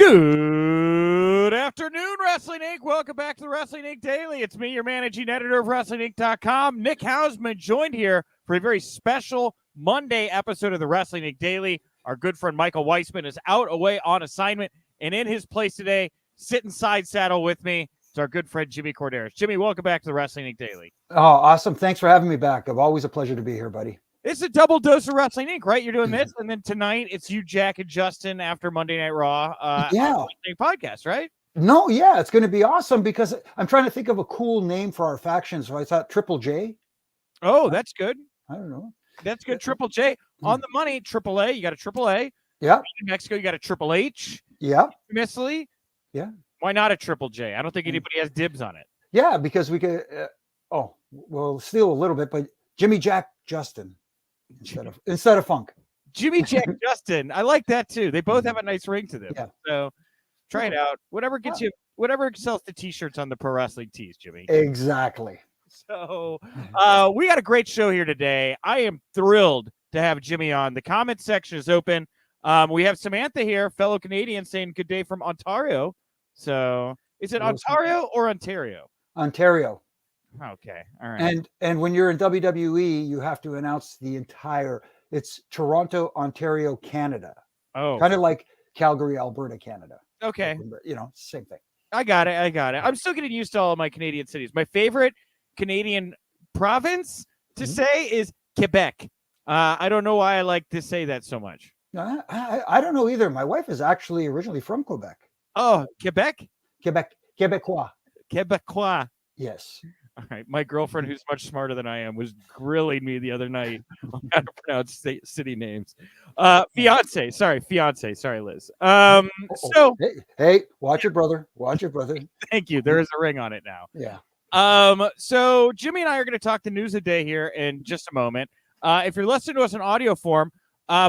Good afternoon, Wrestling Inc. Welcome back to the Wrestling Inc. Daily. It's me, your managing editor of WrestlingInc.com, Nick Hausman, joined here for a very special Monday episode of the Wrestling Inc. Daily. Our good friend Michael Weissman is out away on assignment, and in his place today, sitting side saddle with me, it's our good friend Jimmy Korderas. Jimmy, welcome back to the Wrestling Inc. Daily. Oh, awesome. Thanks for having me back. Always a pleasure to be here, buddy. It's a double dose of Wrestling Inc., right? You're doing this, and then tonight it's you, Jack, and Justin after Monday Night Raw. Yeah. Podcast, right? No, yeah, it's going to be awesome because I'm trying to think of a cool name for our faction. So I thought Triple J. Oh, that's good. I don't know. That's good. Triple J on the money. Triple A. You got a Triple A. Yeah. In Mexico, you got a Triple H. Yeah. Famously. Yeah. Why not a Triple J? I don't think anybody has dibs on it. Yeah, because we could. We'll steal a little bit, but Jimmy Jack Justin instead of Funk. Jimmy Jack Justin. I like that too. They both have a nice ring to them. Yeah. So try it out. Whatever gets you. Whatever sells the T-shirts on the Pro Wrestling Tees, Jimmy. Exactly. So we got a great show here today. I am thrilled to have Jimmy on. The comment section is open. We have Samantha here, fellow Canadian, saying good day from Ontario. So is it Ontario or Ontario? Ontario. Okay. All right. And when you're in WWE, you have to announce the entire. It's Toronto, Ontario, Canada. Oh, kind of like Calgary, Alberta, Canada. Okay. Same thing. I got it. I'm still getting used to all of my Canadian cities. My favorite Canadian province to say is Quebec. I don't know why I like to say that so much. I don't know either. My wife is actually originally from Quebec. Oh, Quebec? Quebecois. Quebecois. Yes. All right. My girlfriend, who's much smarter than I am, was grilling me the other night on how to pronounce city names. Fiance. Sorry, Liz. Hey, watch your brother. Thank you. There is a ring on it now. Yeah. So Jimmy and I are going to talk the news of the day here in just a moment. If you're listening to us in audio form,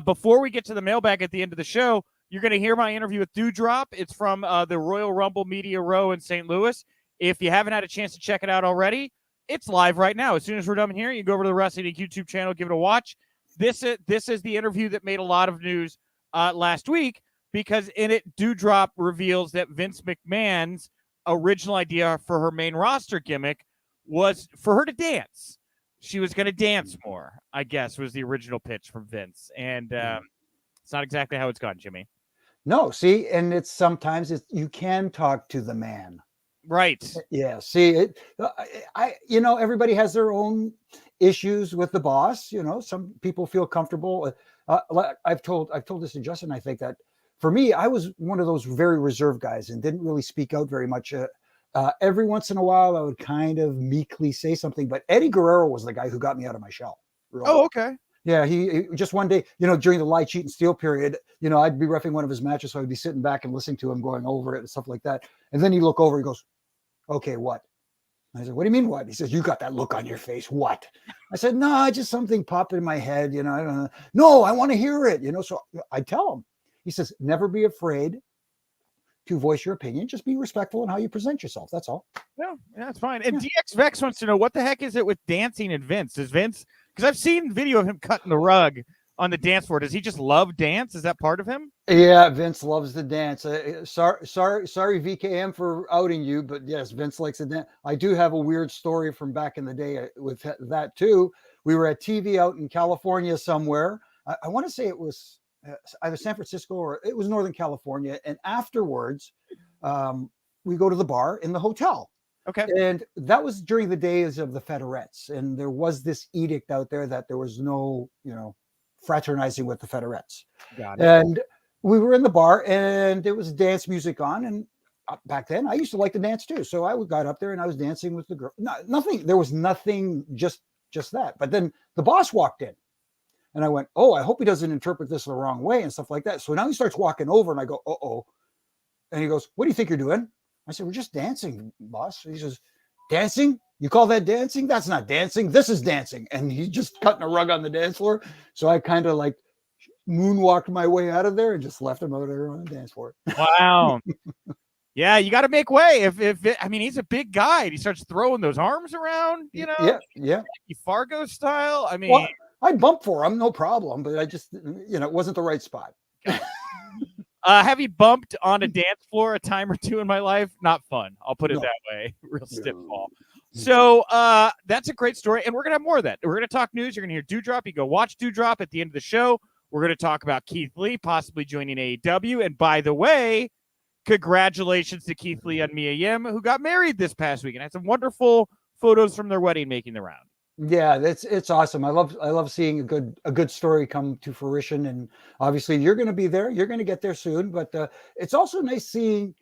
before we get to the mailbag at the end of the show, you're going to hear my interview with Dewdrop. It's from the Royal Rumble Media Row in St. Louis. If you haven't had a chance to check it out already, it's live right now. As soon as we're done here, you go over to the Wrestling Inc. YouTube channel, give it a watch. This is the interview that made a lot of news last week because in it, Dewdrop reveals that Vince McMahon's original idea for her main roster gimmick was for her to dance. She was going to dance more, I guess, was the original pitch from Vince. And it's not exactly how it's gone, Jimmy. No, see, and it's sometimes you can talk to the man. Right. Yeah. See, everybody has their own issues with the boss. Some people feel comfortable. I've told this to Justin. I think that for me, I was one of those very reserved guys and didn't really speak out very much. Every once in a while, I would kind of meekly say something. But Eddie Guerrero was the guy who got me out of my shell. Really. Oh, okay. Yeah, he just one day, during the lie, cheat, and steal period, I'd be reffing one of his matches, so I'd be sitting back and listening to him going over it and stuff like that. And then he'd look over, he goes, "Okay, what?" I said, "What do you mean what?" He says, "You got that look on your face. What?" I said, "No, just something popped in my head. I don't know. No, I want to hear it. So I tell him. He says, "Never be afraid to voice your opinion. Just be respectful in how you present yourself. That's all." Yeah, that's fine. And DX Vex wants to know what the heck is it with dancing and Vince? Is Vince, because I've seen video of him cutting the rug on the dance floor. Does he just love dance? Is that part of him? Yeah, Vince loves to dance. Sorry, VKM for outing you, but yes, Vince likes to dance. I do have a weird story from back in the day with that too. We were at TV out in California somewhere. I want to say it was either San Francisco or it was Northern California. And afterwards, we go to the bar in the hotel. Okay. And that was during the days of the Federettes. And there was this edict out there that there was no, fraternizing with the Federettes. Got it. And we were in the bar and there was dance music on. And back then I used to like to dance too. So I got up there and I was dancing with the girl. There was nothing, just that. But then the boss walked in and I went, "Oh, I hope he doesn't interpret this the wrong way," and stuff like that. So now he starts walking over and I go, "Uh-oh." And he goes, "What do you think you're doing?" I said, "We're just dancing, boss." He says, "Dancing? You call that dancing? That's not dancing. This is dancing." And he's just cutting a rug on the dance floor. So I kind of like moonwalked my way out of there and just left him out there on the dance floor. Wow. Yeah, you got to make way. He's a big guy. And he starts throwing those arms around, Yeah. Fargo style. I'd bump for him, no problem. But I just, it wasn't the right spot. Have you bumped on a dance floor a time or two in my life? Not fun. I'll put it No. that way. Real stiff No. fall. So that's a great story, and we're gonna have more of that. We're gonna talk news. You're gonna hear Dewdrop. You go watch Dewdrop at the end of the show. We're gonna talk about Keith Lee possibly joining AEW. And by the way, congratulations to Keith Lee and Mia Yim, who got married this past week and had some wonderful photos from their wedding making the round. Yeah, it's awesome. I love seeing a good story come to fruition, and obviously you're going to be there. You're going to get there soon, but it's also nice seeing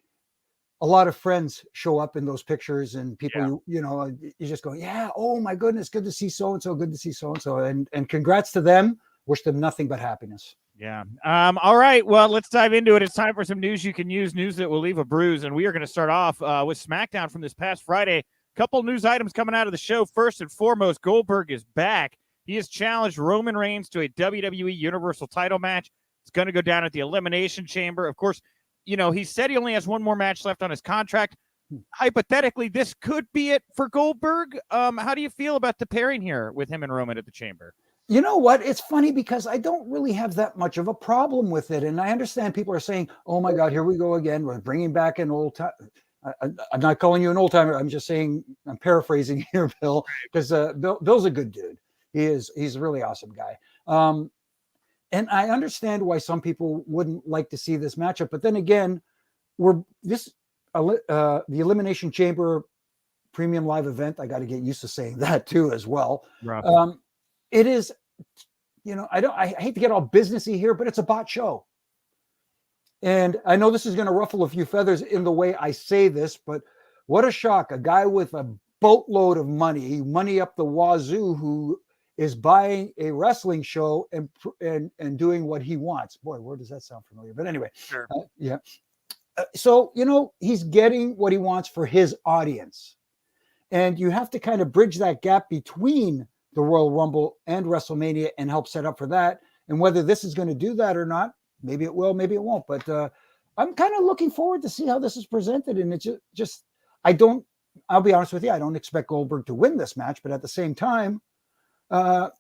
a lot of friends show up in those pictures, and people you just go, yeah, oh my goodness, good to see so and so, good to see so and so, and congrats to them. Wish them nothing but happiness. Yeah. All right. Well, let's dive into it. It's time for some news you can use, news that will leave a bruise, and we are going to start off with SmackDown from this past Friday. Couple news items coming out of the show. First and foremost, Goldberg is back. He has challenged Roman Reigns to a WWE Universal title match. It's going to go down at the Elimination Chamber. Of course, he said he only has one more match left on his contract. Hypothetically, this could be it for Goldberg. How do you feel about the pairing here with him and Roman at the Chamber? You know what? It's funny because I don't really have that much of a problem with it. And I understand people are saying, oh my God, here we go again. We're bringing back an old time. I'm not calling you an old timer. I'm just saying, I'm paraphrasing here, Bill, because Bill's a good dude. He's a really awesome guy. And I understand why some people wouldn't like to see this matchup. But then again, the Elimination Chamber premium live event. I got to get used to saying that too, as well. It is, I hate to get all businessy here, but it's a bot show. And I know this is going to ruffle a few feathers in the way I say this, but what a shock. A guy with a boatload of money up the wazoo, who is buying a wrestling show and doing what he wants. Boy, where does that sound familiar? But anyway, sure. So, he's getting what he wants for his audience. And you have to kind of bridge that gap between the Royal Rumble and WrestleMania and help set up for that. And whether this is going to do that or not, maybe it will, maybe it won't. But I'm kind of looking forward to see how this is presented. And it's just, I'll be honest with you, I don't expect Goldberg to win this match. But at the same time, how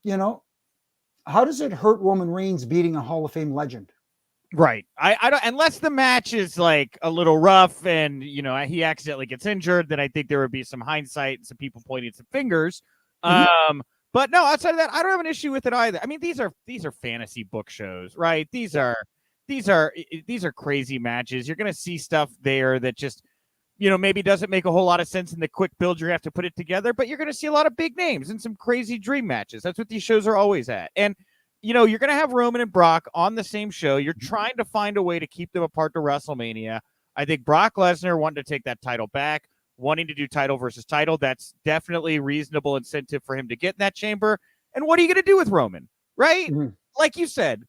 does it hurt Roman Reigns beating a Hall of Fame legend? Right. I don't, unless the match is like a little rough and, he accidentally gets injured, then I think there would be some hindsight and some people pointing some fingers. But no, outside of that, I don't have an issue with it either. I mean, these are fantasy book shows, right? These are crazy matches. You're going to see stuff there that just, maybe doesn't make a whole lot of sense in the quick build. You have to put it together, but you're going to see a lot of big names and some crazy dream matches. That's what these shows are always at. And, you're going to have Roman and Brock on the same show. You're trying to find a way to keep them apart to WrestleMania. I think Brock Lesnar wanted to take that title back, wanting to do title versus title. That's definitely reasonable incentive for him to get in that chamber. And what are you going to do with Roman, right? Mm-hmm. Like you said,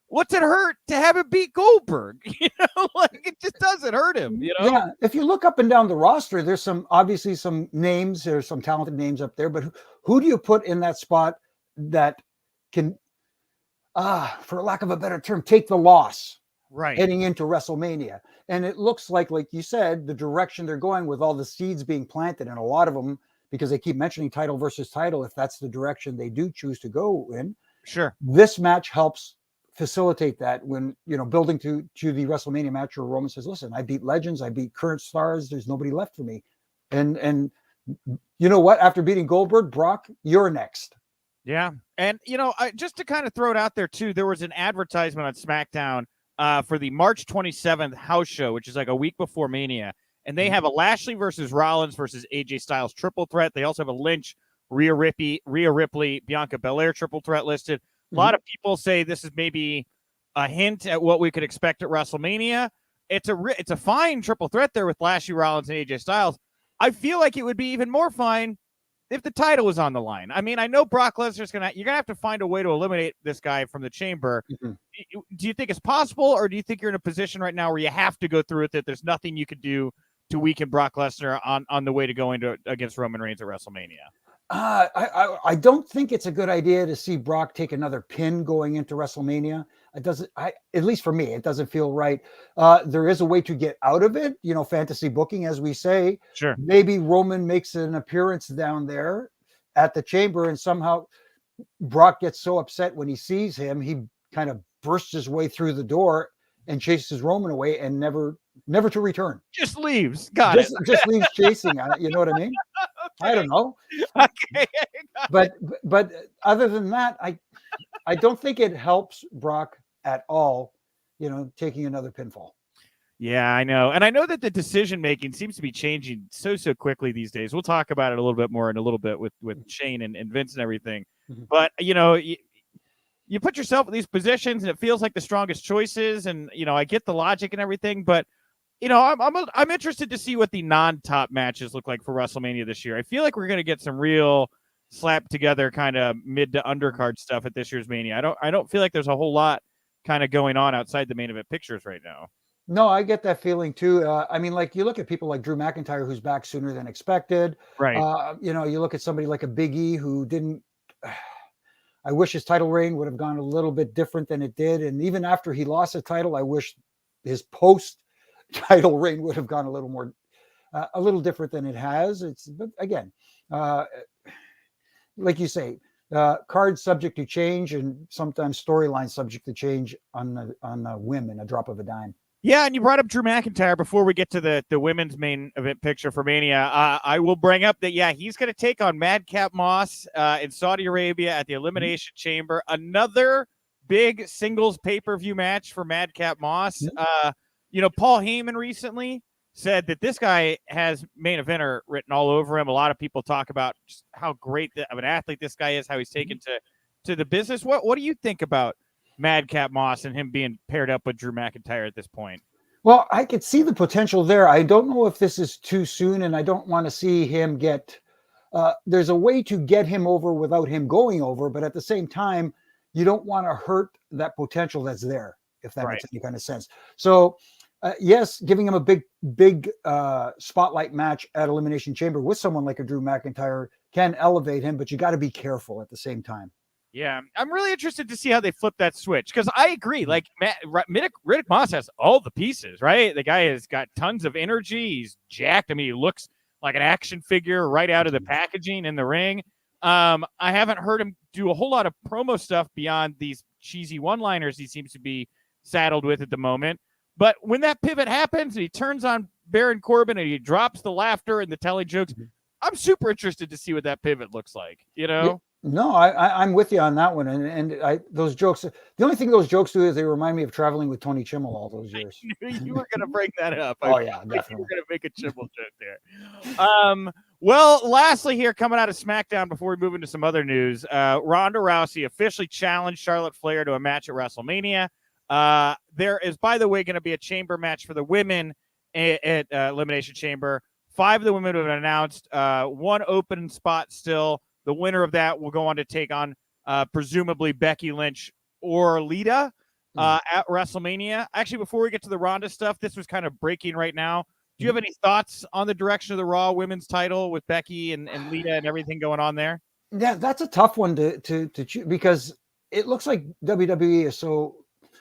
what's it hurt to have him beat Goldberg? It just doesn't hurt him, Yeah, if you look up and down the roster, there's obviously some names, there's some talented names up there, but who do you put in that spot that can, for lack of a better term, take the loss heading into WrestleMania? And it looks like you said, the direction they're going with all the seeds being planted, and a lot of them, because they keep mentioning title versus title, if that's the direction they do choose to go in. Sure. This match helps facilitate that when, building to the WrestleMania match where Roman says, listen, I beat legends, I beat current stars, there's nobody left for me. And you know what? After beating Goldberg, Brock, you're next. Yeah. And, just to kind of throw it out there, too, there was an advertisement on SmackDown for the March 27th house show, which is like a week before Mania. And they have a Lashley versus Rollins versus AJ Styles triple threat. They also have a Lynch, Rhea Ripley, Bianca Belair triple threat listed. A lot of people say this is maybe a hint at what we could expect at WrestleMania. It's a fine triple threat there with Lashley, Rollins, and AJ Styles. I feel like it would be even more fine if the title was on the line. I mean, I know Brock Lesnar's you're going to have to find a way to eliminate this guy from the chamber. Mm-hmm. Do you think it's possible, or do you think you're in a position right now where you have to go through with it? There's nothing you could do to weaken Brock Lesnar on the way to going against Roman Reigns at WrestleMania? I don't think it's a good idea to see Brock take another pin going into WrestleMania. It doesn't, at least for me, it doesn't feel right. There is a way to get out of it, fantasy booking, as we say. Sure. Maybe Roman makes an appearance down there at the chamber, and somehow Brock gets so upset when he sees him, he kind of bursts his way through the door and chases Roman away and never to return. Just leaves. Got it. Just leaves chasing. You know what I mean? Okay. I don't know. Okay. But other than that, I don't think it helps Brock at all, taking another pinfall. Yeah, I know. And I know that the decision making seems to be changing so quickly these days. We'll talk about it a little bit more in a little bit with Shane and Vince and everything. Mm-hmm. But, you put yourself in these positions and it feels like the strongest choices. And, I get the logic and everything. But, I'm interested to see what the non-top matches look like for WrestleMania this year. I feel like we're going to get some real slapped together kind of mid to undercard stuff at this year's Mania. I don't feel like there's a whole lot kind of going on outside the main event pictures right now. No, I get that feeling too. I mean, like you look at people like Drew McIntyre, who's back sooner than expected. Right. You look at somebody like a Big E who didn't. I wish his title reign would have gone a little bit different than it did. And even after he lost the title, I wish his post-title reign would have gone a little different than it has. But again, like you say, cards subject to change, and sometimes storylines subject to change on a whim and a drop of a dime. Yeah, and you brought up Drew McIntyre before we get to the women's main event picture for Mania. I will bring up that, he's going to take on Madcap Moss in Saudi Arabia at the Elimination Chamber. Another big singles pay-per-view match for Madcap Moss. Paul Heyman recently said that this guy has main eventer written all over him. A lot of people talk about just how great of an athlete this guy is, how he's taken to the business. What do you think about Madcap Moss and him being paired up with Drew McIntyre at this point? Well, I could see the potential there. I don't know if this is too soon, and I don't want to see him get there's a way to get him over without him going over, but at the same time, you don't want to hurt that potential that's there, if that makes any kind of sense. So yes, giving him a big spotlight match at Elimination Chamber with someone like a Drew McIntyre can elevate him, but you got to be careful at the same time. Yeah, I'm really interested to see how they flip that switch, because I agree. Like, Riddick Moss has all the pieces, right? The guy has got tons of energy. He's jacked. I mean, he looks like an action figure right out of the packaging in the ring. I haven't heard him do a whole lot of promo stuff beyond these cheesy one-liners he seems to be saddled with at the moment. But when that pivot happens and he turns on Baron Corbin and he drops the laughter and the telling jokes, I'm super interested to see what that pivot looks like, No, I'm with you on that one. And those jokes, the only thing those jokes do is they remind me of traveling with Tony Chimmel all those years. I knew you were going to bring that up. Yeah, definitely. You were going to make a Chimmel joke there. Well, lastly here, coming out of SmackDown before we move into some other news, Ronda Rousey officially challenged Charlotte Flair to a match at WrestleMania. There is, by the way, going to be a chamber match for the women at Elimination Chamber. 5 of the women have been announced. 1 open spot still. The winner of that will go on to take on presumably Becky Lynch or Lita at WrestleMania. Actually, before we get to the Ronda stuff, this was kind of breaking right now. Do you have any thoughts on the direction of the Raw women's title with Becky and Lita and everything going on there? Yeah, that's a tough one to choose, because it looks like WWE is so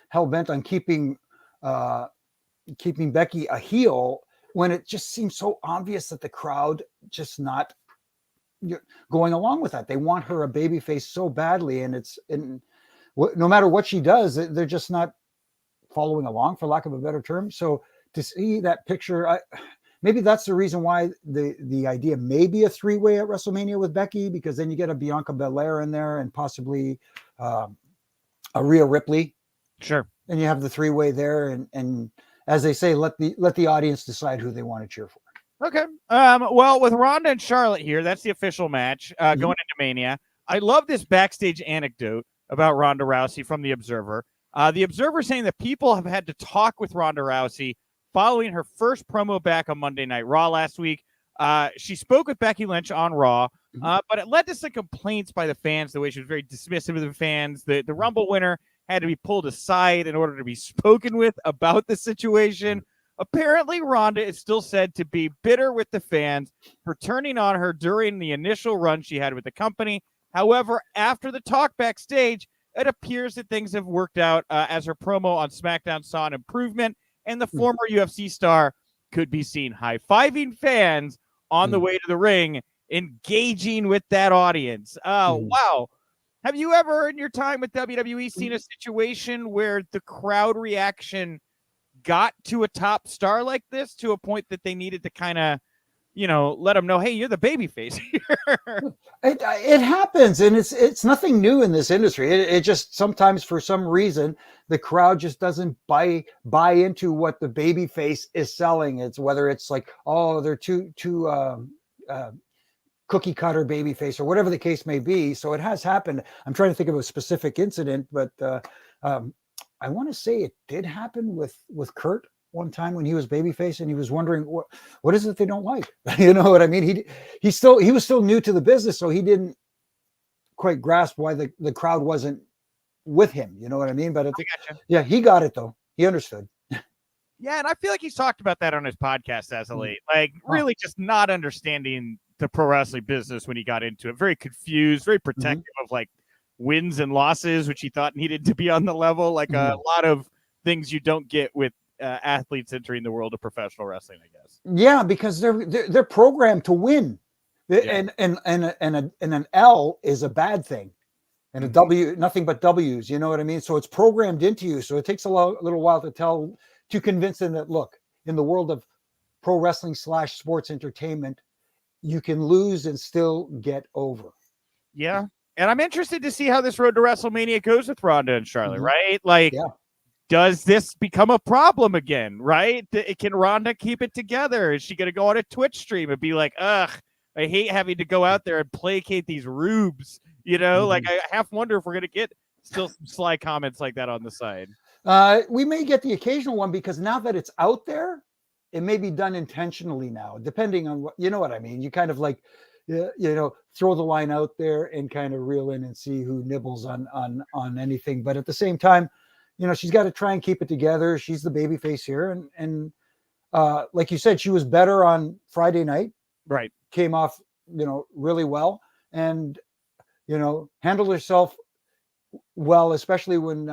hell-bent on keeping Becky a heel when it just seems so obvious that the crowd just not going along with that. They want her a babyface so badly, and no matter what she does, they're just not following along, for lack of a better term. So to see that picture, maybe that's the reason why the idea may be a 3-way at WrestleMania with Becky, because then you get a Bianca Belair in there and possibly a Rhea Ripley. Sure. And you have the 3-way there, and as they say, let the audience decide who they want to cheer for. Okay. Well, with Ronda and Charlotte here, that's the official match going into Mania. I love this backstage anecdote about Ronda Rousey from The Observer. The Observer saying that people have had to talk with Ronda Rousey following her first promo back on Monday Night Raw last week. She spoke with Becky Lynch on Raw, but it led to some complaints by the fans, the way she was very dismissive of the fans. The Rumble winner had to be pulled aside in order to be spoken with about the situation. Apparently, Ronda is still said to be bitter with the fans for turning on her during the initial run she had with the company. However, after the talk backstage, it appears that things have worked out as her promo on SmackDown saw an improvement, and the former UFC star could be seen high-fiving fans on the way to the ring, engaging with that audience. Wow. Have you ever, in your time with WWE, seen a situation where the crowd reaction got to a top star like this to a point that they needed to kind of, let them know, hey, you're the babyface here. It happens, and it's nothing new in this industry. It just sometimes, for some reason, the crowd just doesn't buy into what the babyface is selling. It's whether it's like, oh, they're too cookie cutter babyface or whatever the case may be. So it has happened. I'm trying to think of a specific incident, but I want to say it did happen with Kurt one time when he was babyface, and he was wondering what is it they don't like. You know what I mean? He was still new to the business, so he didn't quite grasp why the crowd wasn't with him. You know what I mean? But yeah, he got it though. He understood. Yeah, and I feel like he's talked about that on his podcast as of late. Like really just not understanding the pro wrestling business when he got into it. Very confused, very protective of like wins and losses, which he thought needed to be on the level. Like a lot of things you don't get with athletes entering the world of professional wrestling, I guess. Yeah, because they're programmed to win, and an L is a bad thing, and a W nothing but W's. You know what I mean? So it's programmed into you. So it takes a little while to convince them that, look, in the world of pro wrestling / sports entertainment, you can lose and still get over. Yeah, and I'm interested to see how this road to WrestleMania goes with Ronda and Charlotte. Right, like. Yeah. Does this become a problem again, right? Can Ronda keep it together? Is she going to go on a Twitch stream and be like, ugh, I hate having to go out there and placate these rubes, Like I half wonder if we're going to get still some sly comments like that on the side. We may get the occasional one because now that it's out there, it may be done intentionally now, depending on what, you know what I mean? You kind of like, throw the line out there and kind of reel in and see who nibbles on anything. But at the same time, she's got to try and keep it together. She's the babyface here. And like you said, she was better on Friday night. Right. Came off, really well and, handled herself well, especially when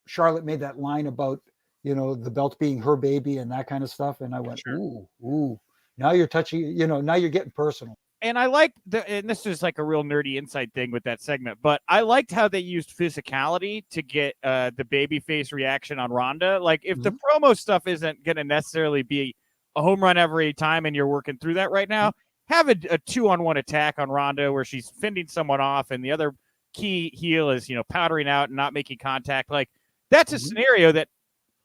Charlotte made that line about, the belt being her baby and that kind of stuff. And I went, ooh, now you're touching, now you're getting personal. And I liked and this is like a real nerdy inside thing with that segment, but I liked how they used physicality to get the babyface reaction on Ronda. Like if the promo stuff isn't going to necessarily be a home run every time and you're working through that right now, have a 2-on-1 attack on Ronda where she's fending someone off and the other key heel is, powdering out and not making contact. Like that's a scenario that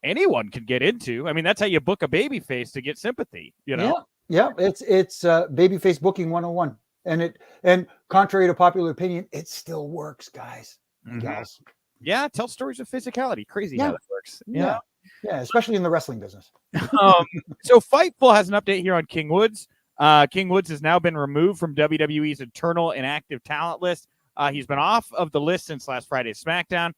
anyone can get into. I mean, that's how you book a babyface to get sympathy, Yeah, it's babyface booking 101, and contrary to popular opinion, it still works, guys and gals. Yeah, tell stories of physicality. Crazy how that works. Yeah, especially in the wrestling business. So Fightful has an update here on King Woods. King Woods has now been removed from WWE's internal inactive talent list. He's been off of the list since last Friday's SmackDown.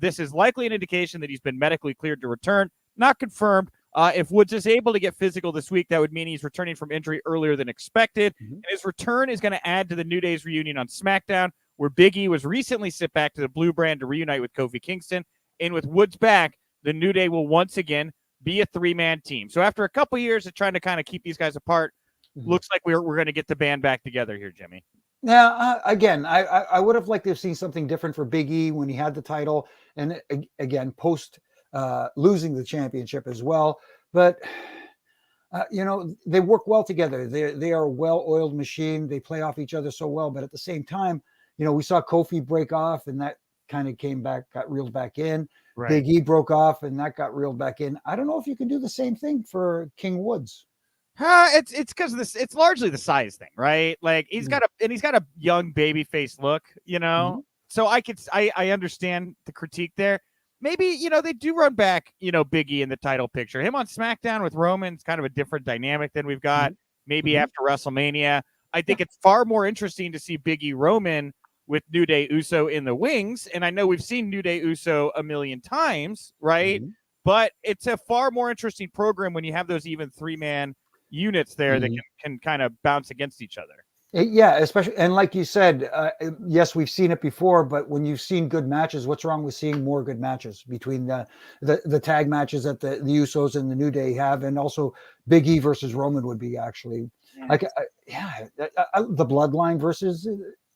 This is likely an indication that he's been medically cleared to return. Not confirmed. If Woods is able to get physical this week, that would mean he's returning from injury earlier than expected. And his return is going to add to the New Day's reunion on SmackDown, where Big E was recently sent back to the Blue Brand to reunite with Kofi Kingston. And with Woods back, the New Day will once again be a 3-man team. So after a couple years of trying to kind of keep these guys apart, looks like we're going to get the band back together here, Jimmy. Now, again, I would have liked to have seen something different for Big E when he had the title. And again, post losing the championship as well. But, they work well together. They are a well-oiled machine. They play off each other so well. But at the same time, we saw Kofi break off and that kind of came back, got reeled back in. Right. Big E broke off and that got reeled back in. I don't know if you can do the same thing for King Woods. It's because this. It's largely the size thing, right? Like he's got a young baby face look, So I understand the critique there. Maybe they do run back, Big E in the title picture. Him on SmackDown with Roman's kind of a different dynamic than we've got. Maybe after WrestleMania, I think it's far more interesting to see Big E Roman with New Day Uso in the wings. And I know we've seen New Day Uso a million times, right? But it's a far more interesting program when you have those even 3-man units there that can kind of bounce against each other. Yeah, especially, and like you said, yes, we've seen it before, but when you've seen good matches, what's wrong with seeing more good matches between the tag matches that the Usos and the New Day have, and also Big E versus Roman would be actually like, the Bloodline versus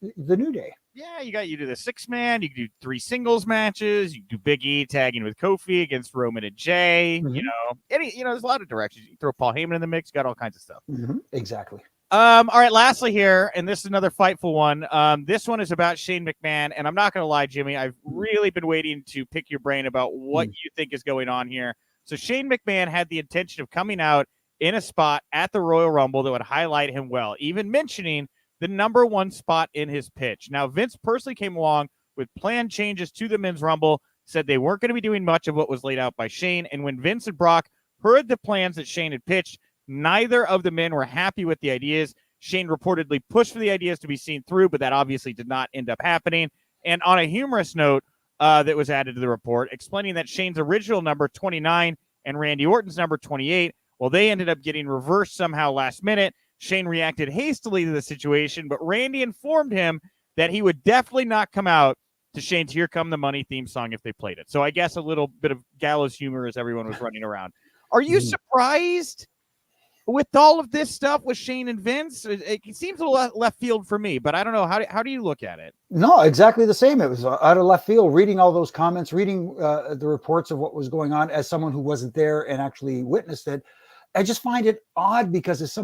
the New Day. Yeah, you do the 6-man, you can do 3 singles matches, you can do Big E tagging with Kofi against Roman and Jay. There's a lot of directions. You can throw Paul Heyman in the mix, got all kinds of stuff. Exactly. All right, lastly here, and this is another fightful one. This one is about Shane McMahon, and I'm not going to lie, Jimmy, I've really been waiting to pick your brain about what you think is going on here. So Shane McMahon had the intention of coming out in a spot at the Royal Rumble that would highlight him well, even mentioning the number 1 spot in his pitch. Now, Vince personally came along with planned changes to the Men's Rumble, said they weren't going to be doing much of what was laid out by Shane, and when Vince and Brock heard the plans that Shane had pitched, neither of the men were happy with the ideas. Shane reportedly pushed for the ideas to be seen through, but that obviously did not end up happening. And on a humorous note that was added to the report, explaining that Shane's original number 29 and Randy Orton's number 28, well, they ended up getting reversed somehow last minute. Shane reacted hastily to the situation, but Randy informed him that he would definitely not come out to Shane's Here Come the Money theme song if they played it. So I guess a little bit of gallows humor as everyone was running around. Are you surprised with all of this stuff with Shane and Vince? It seems a little left field for me, but I don't know. How do you look at it? No, exactly the same. It was out of left field, reading all those comments, reading the reports of what was going on as someone who wasn't there and actually witnessed it. I just find it odd because as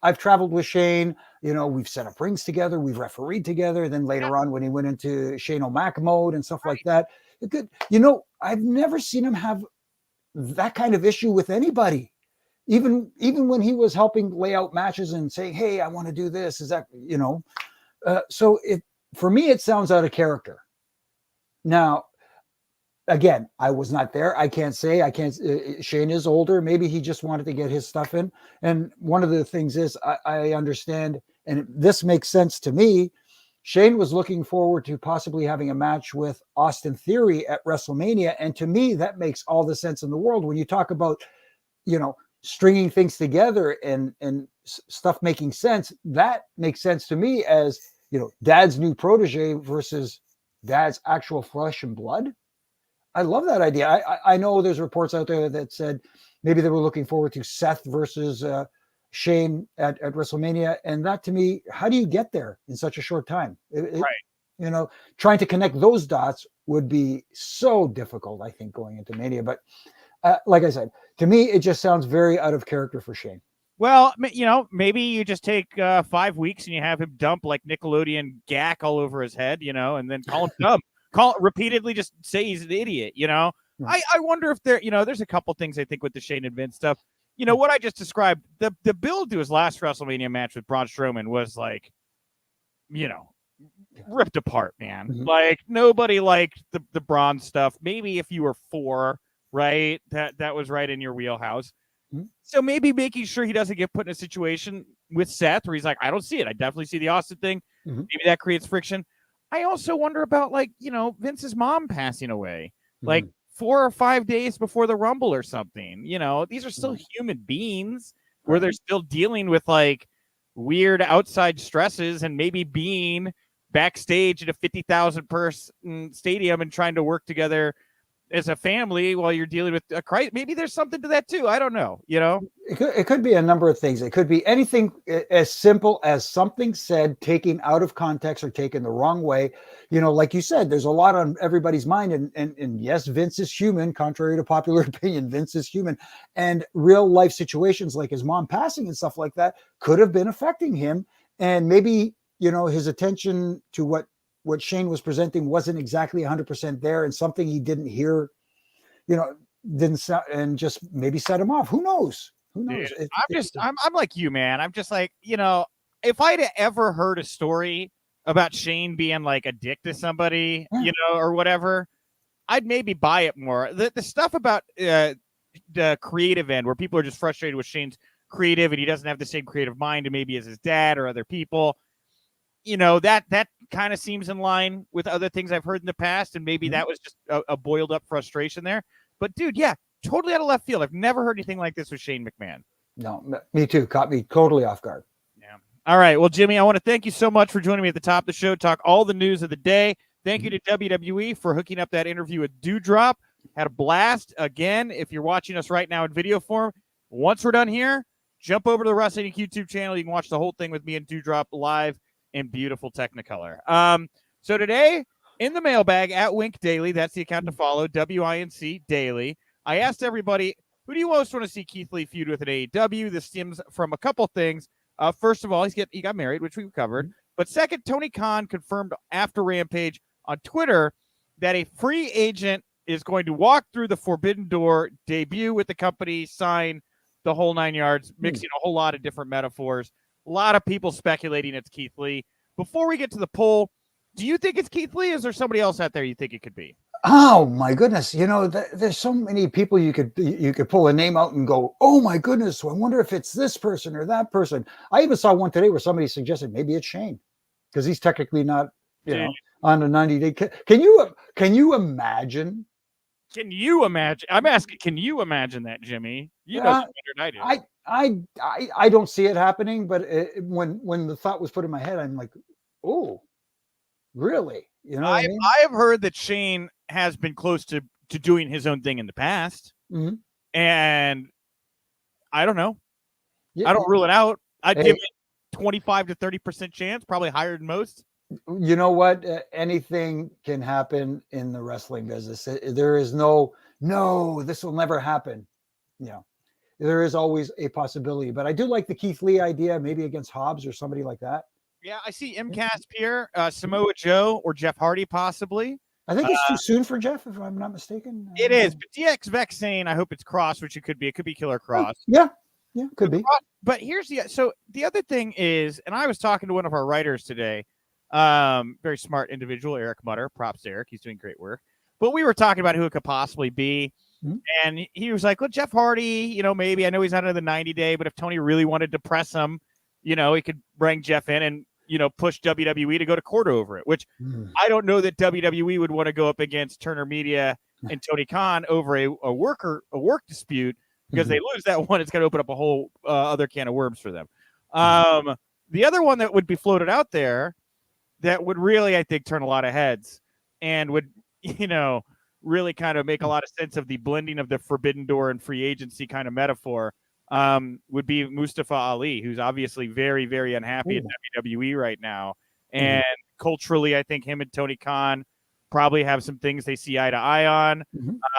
I've traveled with Shane. We've set up rings together. We've refereed together. Then later on, when he went into Shane O'Mac mode and stuff like that, I've never seen him have that kind of issue with anybody. Even when he was helping lay out matches and saying, "Hey, I want to do this," so for me, it sounds out of character. Now, again, I was not there. I can't say. Shane is older. Maybe he just wanted to get his stuff in. And one of the things is, I understand, and this makes sense to me. Shane was looking forward to possibly having a match with Austin Theory at WrestleMania, and to me, that makes all the sense in the world. When you talk about, stringing things together and stuff making sense, that makes sense to me as, Dad's new protege versus Dad's actual flesh and blood. I love that idea. I know there's reports out there that said maybe they were looking forward to Seth versus Shane at WrestleMania. And that, to me, how do you get there in such a short time? Right. Trying to connect those dots would be so difficult, I think, going into Mania. But like I said, to me, it just sounds very out of character for Shane. Well, maybe you just take 5 weeks and you have him dump like Nickelodeon gack all over his head, and then call him dumb. Repeatedly just say he's an idiot, I wonder if there's a couple things I think with the Shane and Vince stuff. What I just described, the build to his last WrestleMania match with Braun Strowman was like, ripped apart, man. Mm-hmm. Like nobody liked the Braun stuff. Maybe if you were 4, right, that was right in your wheelhouse. Mm-hmm. So maybe making sure he doesn't get put in a situation with Seth where he's like, I don't see it. I definitely see the Austin thing. Mm-hmm. Maybe that creates friction. I also wonder about Vince's mom passing away, like 4 or 5 days before the Rumble or something. These are still human beings where they're still dealing with like weird outside stresses and maybe being backstage at a 50,000 person stadium and trying to work together as a family while you're dealing with a crisis. Maybe there's something to that too. I don't know. It could be a number of things. It could be anything as simple as something said, taken out of context or taken the wrong way. Like you said, there's a lot on everybody's mind. And yes, Vince is human, contrary to popular opinion. Vince is human. And real life situations like his mom passing and stuff like that could have been affecting him. And maybe, his attention to what Shane was presenting wasn't exactly 100% there, and something he didn't hear, didn't sound, and just maybe set him off. Who knows? Dude, I'm like you, man. I'm just like, if I'd ever heard a story about Shane being like a dick to somebody, or whatever, I'd maybe buy it more. The stuff about the creative end where people are just frustrated with Shane's creativity, he doesn't have the same creative mind and maybe as his dad or other people. That kind of seems in line with other things I've heard in the past, and maybe that was just a boiled up frustration there. But dude, yeah, totally out of left field. I've never heard anything like this with Shane McMahon. No, me too. Caught me totally off guard. Yeah. All right. Well, Jimmy, I want to thank you so much for joining me at the top of the show, talk all the news of the day. Thank you to WWE for hooking up that interview with Dewdrop. Had a blast. Again, if you're watching us right now in video form, once we're done here, jump over to the Wrestling Inc. YouTube channel. You can watch the whole thing with me and Dewdrop live in beautiful Technicolor. So today in the mailbag at Wink Daily, that's the account to follow, WINC Daily. I asked everybody, who do you most want to see Keith Lee feud with at AEW? This stems from a couple things. First of all, he got married, which we've covered. But second, Tony Khan confirmed after Rampage on Twitter that a free agent is going to walk through the Forbidden Door, debut with the company, sign the whole 9 yards, mixing a whole lot of different metaphors. A lot of people speculating it's Keith Lee. Before we get to the poll, do you think it's Keith Lee? Is there somebody else out there you think it could be? Oh my goodness! There's so many people you could pull a name out and go, oh my goodness! I wonder if it's this person or that person. I even saw one today where somebody suggested maybe it's Shane, because he's technically not, on a 90-day. Can you imagine? Can you imagine? I'm asking, can you imagine that, Jimmy? You know better than I do. I don't see it happening, but when the thought was put in my head, I'm like, oh, really? I have heard that Shane has been close to doing his own thing in the past, and I don't know. I don't rule it out. I'd give it 25 to 30% chance, probably higher than most. You know what? Anything can happen in the wrestling business. There is no, this will never happen. There is always a possibility. But I do like the Keith Lee idea, maybe against Hobbs or somebody like that. Yeah, I see MCAS here, Samoa Joe or Jeff Hardy possibly. I think it's too soon for Jeff, if I'm not mistaken. It is, but DX Vex saying, I hope it's Cross, which it could be. It could be Killer Cross. Yeah, could be. But here's the other thing is, and I was talking to one of our writers today, very smart individual, Eric Mutter. Props to Eric. He's doing great work. But we were talking about who it could possibly be. And he was like, well, Jeff Hardy, maybe. I know he's not in the 90-day, but if Tony really wanted to press him, he could bring Jeff in and, push WWE to go to court over it, which I don't know that WWE would want to go up against Turner Media and Tony Khan over a work dispute, because they lose that one. It's going to open up a whole other can of worms for them. The other one that would be floated out there that would really, I think, turn a lot of heads and would, really kind of make a lot of sense of the blending of the Forbidden Door and free agency kind of metaphor, would be Mustafa Ali, who's obviously very, very unhappy at WWE right now. And culturally, I think him and Tony Khan probably have some things they see eye to eye on.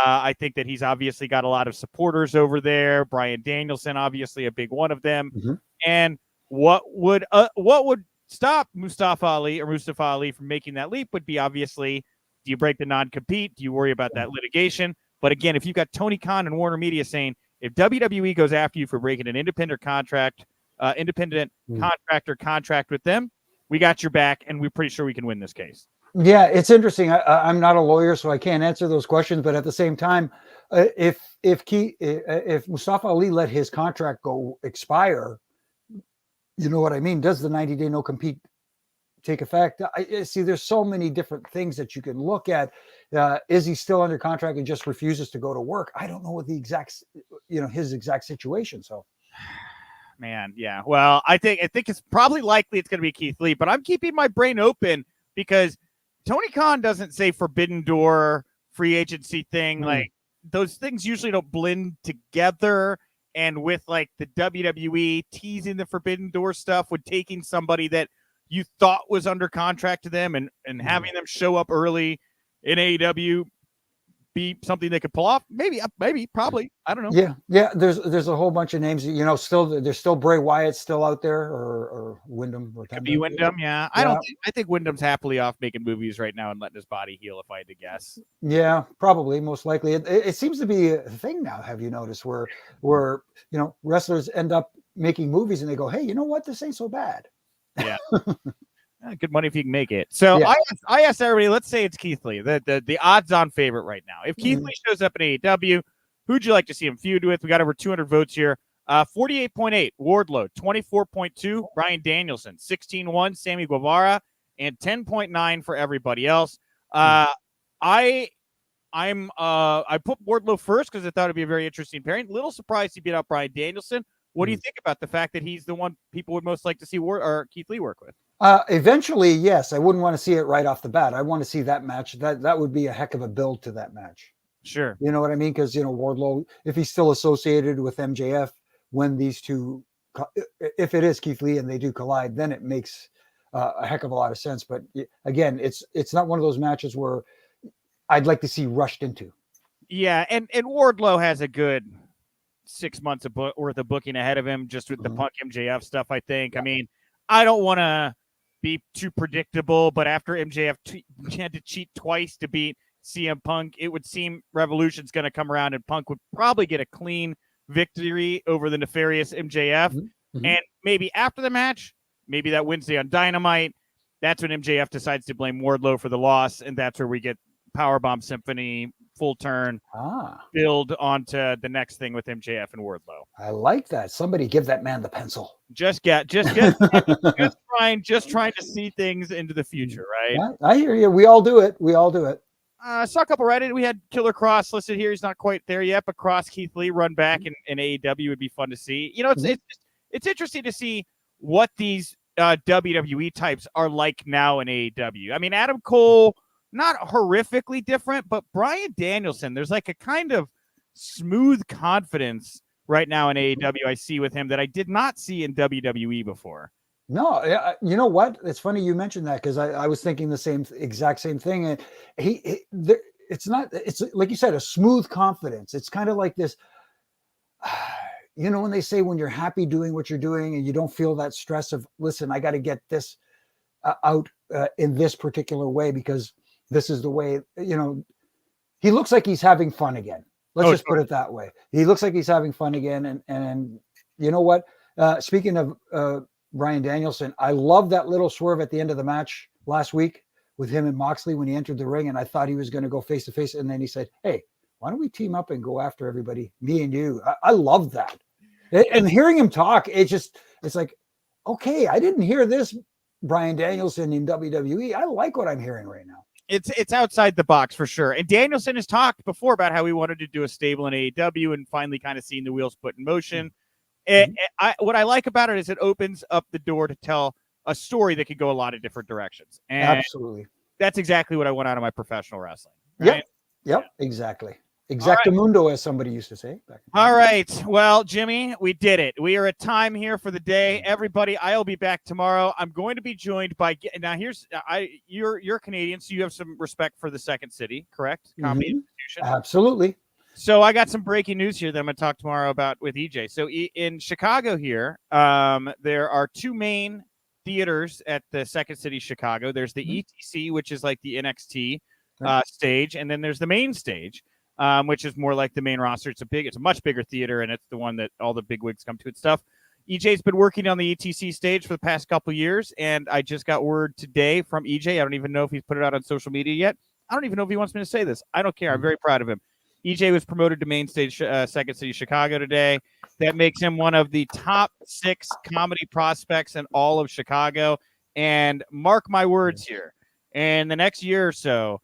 I think that he's obviously got a lot of supporters over there. Bryan Danielson, obviously a big one of them. And what would stop Mustafa Ali from making that leap would be, obviously, do you break the non-compete? Do you worry about that litigation? But again, if you've got Tony Khan and Warner Media saying, if WWE goes after you for breaking an independent contractor contract with them, we got your back, and we're pretty sure we can win this case. Yeah, it's interesting. I'm not a lawyer, so I can't answer those questions. But at the same time, if Mustafa Ali let his contract go expire, you know what I mean? Does the 90-day no compete take effect? I see. There's so many different things that you can look at. Is he still under contract and just refuses to go to work? I don't know what the exact, his exact situation. So, man, yeah. Well, I think it's probably likely it's going to be Keith Lee, but I'm keeping my brain open because Tony Khan doesn't say Forbidden Door free agency thing. Like, those things usually don't blend together. And with like the WWE teasing the Forbidden Door stuff, with taking somebody that you thought was under contract to them and having them show up early in AEW be something they could pull off. Maybe, probably. I don't know. Yeah. There's a whole bunch of names. There's still Bray Wyatt still out there, or Wyndham. Could be Wyndham. Yeah. I think Wyndham's happily off making movies right now and letting his body heal, if I had to guess. Yeah, probably, most likely. It seems to be a thing now. Have you noticed where wrestlers end up making movies and they go, hey, you know what? This ain't so bad. Yeah. Good money if you can make it. So yeah. I asked everybody, let's say it's Keith Lee, the odds-on favorite right now. If Keith Lee shows up in AEW, who'd you like to see him feud with? We got over 200 votes here. 48.8, Wardlow. 24.2, Bryan Danielson. 16.1, Sammy Guevara. And 10.9 for everybody else. I put Wardlow first because I thought it'd be a very interesting pairing. Little surprised he beat out Bryan Danielson. What do you think about the fact that he's the one people would most like to see Keith Lee work with? Eventually, yes. I wouldn't want to see it right off the bat. I want to see that match. That would be a heck of a build to that match. Sure. You know what I mean? Because, Wardlow, if he's still associated with MJF when these two, if it is Keith Lee and they do collide, then it makes a heck of a lot of sense. But again, it's not one of those matches where I'd like to see rushed into. Yeah, and Wardlow has a good 6 months worth of booking ahead of him just with the Punk MJF stuff, I think. I mean, I don't want to be too predictable, but after MJF had to cheat twice to beat CM Punk, it would seem Revolution's going to come around and Punk would probably get a clean victory over the nefarious MJF. And maybe after the match, maybe that Wednesday on Dynamite, that's when MJF decides to blame Wardlow for the loss, and that's where we get Powerbomb Symphony, full turn, build onto the next thing with MJF and Wardlow. I like that. Somebody give that man the pencil. Just trying to see things into the future, right? Yeah, I hear you. We all do it. I saw a couple Reddit. We had Killer Cross listed here. He's not quite there yet, but Cross Keith Lee run back in AEW would be fun to see. You know, it's interesting to see what these WWE types are like now in AEW. I mean, Adam Cole, not horrifically different, but Bryan Danielson, there's like a kind of smooth confidence right now in AEW I see with him that I did not see in WWE before. No, you know what? It's funny you mentioned that because I was thinking the exact same thing. And it's like you said, a smooth confidence. It's kind of like this, you know, when they say when you're happy doing what you're doing and you don't feel that stress of, listen, I got to get this out in this particular way because this is the way, you know, he looks like he's having fun again. Let's just put it that way. He looks like he's having fun again. And you know what? Speaking of Bryan Danielson, I love that little swerve at the end of the match last week with him and Moxley when he entered the ring. And I thought he was going to go face to face. And then he said, hey, why don't we team up and go after everybody? Me and you. I love that. And hearing him talk, it's like, okay, I didn't hear this Bryan Danielson in WWE. I like what I'm hearing right now. It's outside the box for sure. And Danielson has talked before about how he wanted to do a stable in AEW and finally kind of seeing the wheels put in motion. What I like about it is it opens up the door to tell a story that could go a lot of different directions. And absolutely. That's exactly what I want out of my professional wrestling. Right? Yep, exactly. Exactamundo, as somebody used to say. All right. Well, Jimmy, we did it. We are at time here for the day. Everybody, I'll be back tomorrow. I'm going to be joined by now. You're Canadian, so you have some respect for the Second City, correct? Comedy institution. Absolutely. So I got some breaking news here that I'm going to talk tomorrow about with EJ. So in Chicago here, there are two main theaters at the Second City Chicago. There's the ETC, which is like the NXT stage, and then there's the main stage. Which is more like the main roster. It's a much bigger theater, and it's the one that all the big wigs come to and stuff. EJ's been working on the ETC stage for the past couple years, and I just got word today from EJ. I don't even know if he's put it out on social media yet. I don't even know if he wants me to say this. I don't care. I'm very proud of him. EJ was promoted to main stage Second City Chicago today. That makes him one of the top 6 comedy prospects in all of Chicago. And mark my words here, in the next year or so,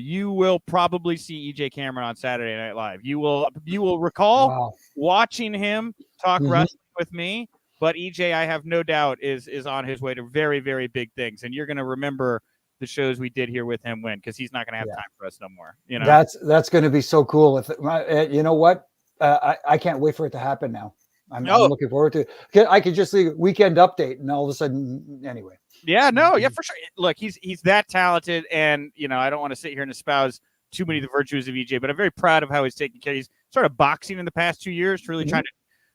you will probably see EJ Cameron on Saturday Night Live. You will recall watching him talk wrestling with me, but EJ, I have no doubt, is on his way to very, very big things. And you're going to remember the shows we did here with him because he's not going to have time for us no more. You know, that's going to be so cool. You know what? I can't wait for it to happen now. I'm looking forward to it. I could just see Weekend Update, and all of a sudden, anyway. Yeah, for sure. Look, he's that talented, and you know, I don't want to sit here and espouse too many of the virtues of EJ, but I'm very proud of how he's taking care. He's sort of boxing in the past 2 years to really trying to,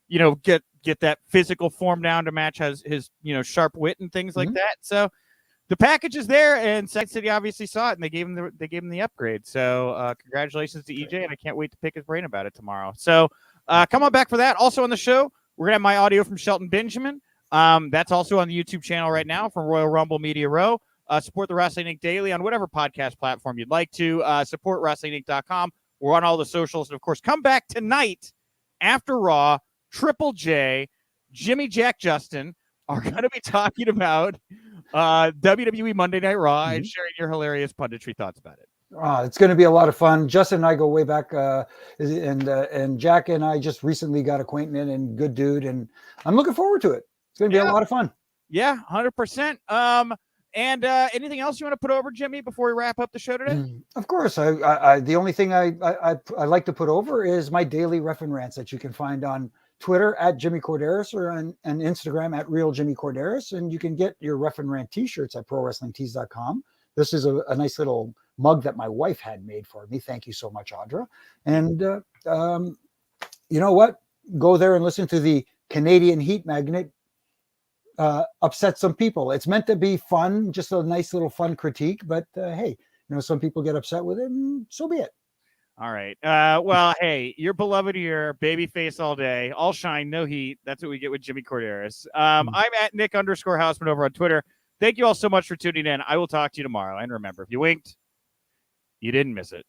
you know, get that physical form down to match his you know, sharp wit and things like that. So the package is there, and Second City obviously saw it, and they gave him the upgrade. So congratulations to EJ, and I can't wait to pick his brain about it tomorrow. So come on back for that. Also on the show, we're gonna have my audio from Shelton Benjamin. That's also on the YouTube channel right now from Royal Rumble Media Row. Support the Wrestling Inc. Daily on whatever podcast platform you'd like to. Support WrestlingInc.com. We're on all the socials. And, of course, come back tonight after Raw. Triple J, Jimmy Jack Justin are going to be talking about WWE Monday Night Raw and sharing your hilarious punditry thoughts about it. It's going to be a lot of fun. Justin and I go way back, and Jack and I just recently got acquainted, and good dude, and I'm looking forward to it. It's going to be a lot of fun. Yeah, 100%. And anything else you want to put over, Jimmy, before we wrap up the show today? Of course. The only thing I like to put over is my daily ref and rants that you can find on Twitter at Jimmy Korderas or on Instagram at Real Jimmy Korderas. And you can get your Rough and Rant t-shirts at ProWrestlingTees.com. This is a nice little mug that my wife had made for me. Thank you so much, Audra. And you know what? Go there and listen to the Canadian Heat Magnet upset some people. It's meant to be fun, just a nice little fun critique. But hey, some people get upset with it, and so be it. All right. Well, hey, you're beloved here, babyface all day, all shine, no heat. That's what we get with Jimmy Korderas. I'm at Nick_Hausman over on Twitter. Thank you all so much for tuning in. I will talk to you tomorrow. And remember, if you winked, you didn't miss it.